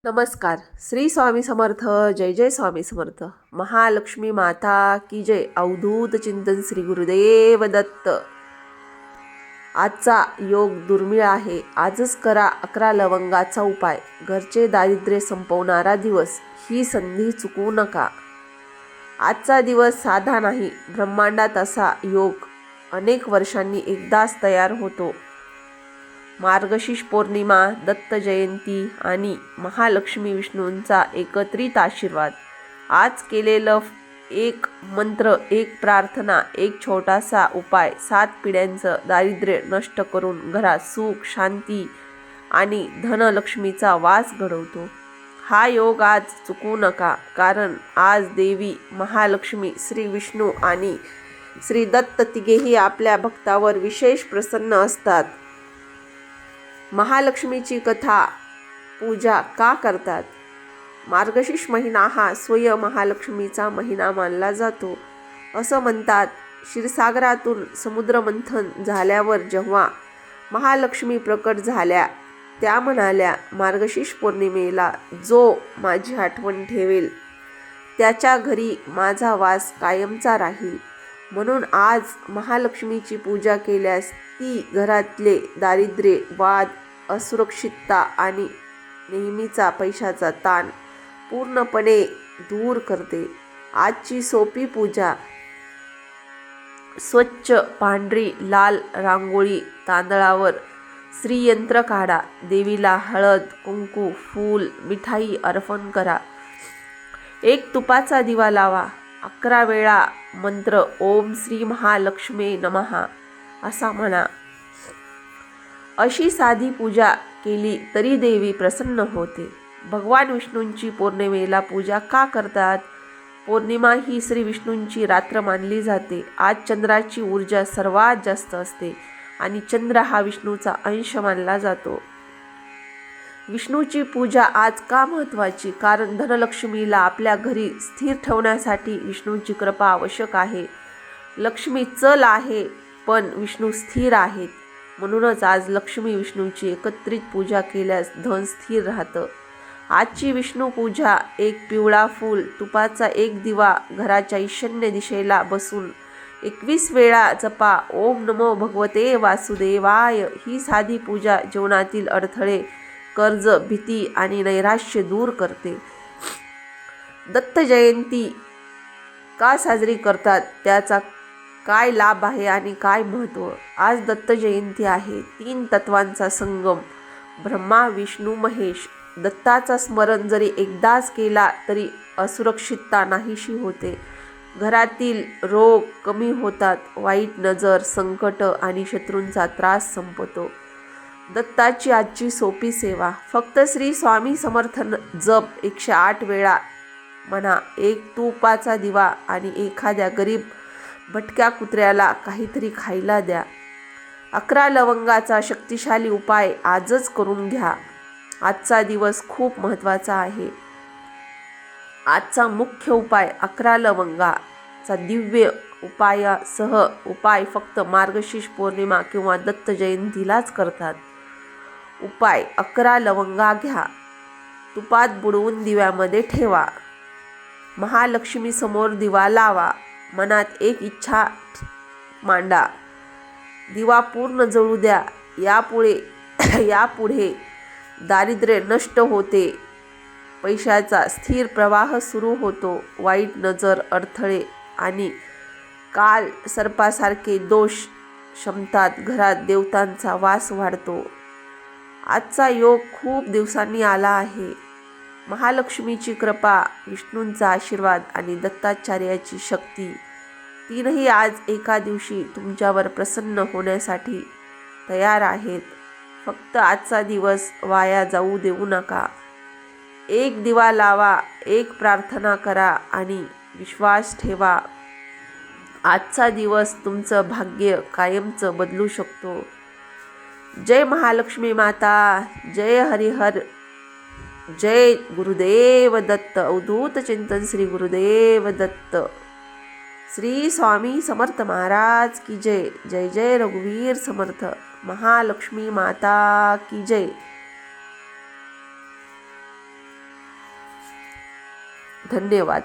नमस्कार. श्री स्वामी समर्थ. जय जय स्वामी समर्थ. महालक्ष्मी माता की जय. अवधूत चिंतन श्री गुरुदेव दत्त. आजचा योग दुर्मिळ आहे. आजच करा 11 लवंगाचा उपाय. घरचे दारिद्र्य संपवणारा दिवस. ही संधी चुकवू नका. आजचा दिवस साधा नाही. ब्रह्मांडात असा योग अनेक वर्षांनी एकदाच तयार होतो. मार्गशीर्ष पौर्णिमा, दत्त जयंती आणि महालक्ष्मी विष्णूंचा एकत्रित आशीर्वाद. आज केलेलं एक मंत्र, एक प्रार्थना, एक छोटासा उपाय 7 पिढ्यांचं दारिद्र्य नष्ट करून घरात सुख, शांती आणि धनलक्ष्मीचा वास घडवतो. हा योग आज चुकवू नका, कारण आज देवी महालक्ष्मी, श्री विष्णू आणि श्री दत्त तिघेही आपल्या भक्तावर विशेष प्रसन्न असतात. महालक्ष्मीची कथा, पूजा का करतात? मार्गशीर्ष महिना हा स्वयं महालक्ष्मीचा महिना मानला जातो. असं म्हणतात, क्षीरसागरातून समुद्रमंथन झाल्यावर जेव्हा महालक्ष्मी प्रकट झाल्या, त्या म्हणाल्या, मार्गशीर्ष पौर्णिमेला जो माझी आठवण ठेवेल त्याच्या घरी माझा वास कायमचा राहील. म्हणून आज महालक्ष्मीची पूजा केल्यास ती घरातले दारिद्र्य, वाद, असुरक्षितता आणि नेहमीचा पैशाचा ताण पूर्णपणे दूर करते. आजची सोपी पूजा. स्वच्छ पांढरी लाल रांगोळी तांदळावर श्रीयंत्र काढा. देवीला हळद, कुंकू, फूल, मिठाई अर्पण करा. एक तुपाचा दिवा लावा. 11 वेळा मंत्र ओम श्री महालक्ष्मी नमः असा म्हणा. अशी साधी पूजा केली तरी देवी प्रसन्न होते. भगवान विष्णूंची पौर्णिमेला पूजा का करतात? पौर्णिमा ही श्री विष्णूंची रात्र मानली जाते. आज चंद्राची ऊर्जा सर्वात जास्त असते आणि चंद्र हा विष्णूचा अंश मानला जातो. विष्णूची पूजा आज का महत्त्वाची? कारण धनलक्ष्मीला आपल्या घरी स्थिर ठेवण्यासाठी विष्णूची कृपा आवश्यक आहे. लक्ष्मी चल आहे, पण विष्णू स्थिर आहेत. म्हणूनच आज लक्ष्मी विष्णूची एकत्रित पूजा केल्यास धन स्थिर राहतं. आजची विष्णू पूजा. एक पिवळा फूल, तुपाचा एक दिवा घराच्या ईशान्य दिशेला बसून 21 वेळा जपा. ओम नमो भगवते वासुदेवाय. ही साधी पूजा जीवनातील अडथळे, कर्ज, भीती आणि नैराश्य दूर करते. दत्त जयंती का साजरी करतात? त्याचा काय लाभ आहे आणि काय महत्त्व? आज दत्त जयंती आहे. 3 तत्वांचा संगम, ब्रह्मा, विष्णू, महेश. दत्ताचा स्मरण जरी एकदाच केला तरी असुरक्षितता नाहीशी होते. घरातील रोग कमी होतात. वाईट नजर, संकट आणि शत्रूंचा त्रास संपतो. दत्ताची आजची सोपी सेवा. फक्त श्री स्वामी समर्थ जप 108 वेळा म्हणा. एक तुपाचा दिवा आणि एखाद्या गरीब भटक्या कुत्र्याला काहीतरी खायला द्या. 11 लवंगाचा शक्तिशाली उपाय आजच करून घ्या. आजचा दिवस खूप महत्त्वाचा आहे. आजचा मुख्य उपाय 11 लवंगाचा दिव्य उपायासह. उपाय फक्त मार्गशीर्ष पौर्णिमा किंवा दत्त जयंतीलाच करतात. उपाय: 11 लवंगा घ्या, तुपात बुडवून दिव्यामध्ये ठेवा. महालक्ष्मीसमोर दिवा लावा. मनात एक इच्छा मांडा. दिवा पूर्ण जळू द्या. यापुढे दारिद्र्य नष्ट होते. पैशाचा स्थिर प्रवाह सुरू होतो. वाईट नजर, अडथळे आणि काल सर्पासारखे दोष शमतात. घरात देवतांचा वास वाढतो. आजचा योग खूप दिवसांनी आला आहे. महालक्ष्मीची कृपा, विष्णूंचा आशीर्वाद आणि दत्ताचार्याची शक्ती, तीनही आज एका दिवशी तुमच्यावर प्रसन्न होण्यासाठी तयार आहेत. फक्त आजचा दिवस वाया जाऊ देऊ नका. एक दिवा लावा, एक प्रार्थना करा आणि विश्वास ठेवा. आजचा दिवस तुमचं भाग्य कायमचं बदलू शकतो. जय महालक्ष्मी माता. जय हरिहर. जय गुरुदेव दत्त. अवधूत चिंतन श्री गुरुदेव दत्त. श्री स्वामी समर्थ महाराज की जय. जय जय रघुवीर समर्थ. महालक्ष्मी माता की जय. धन्यवाद.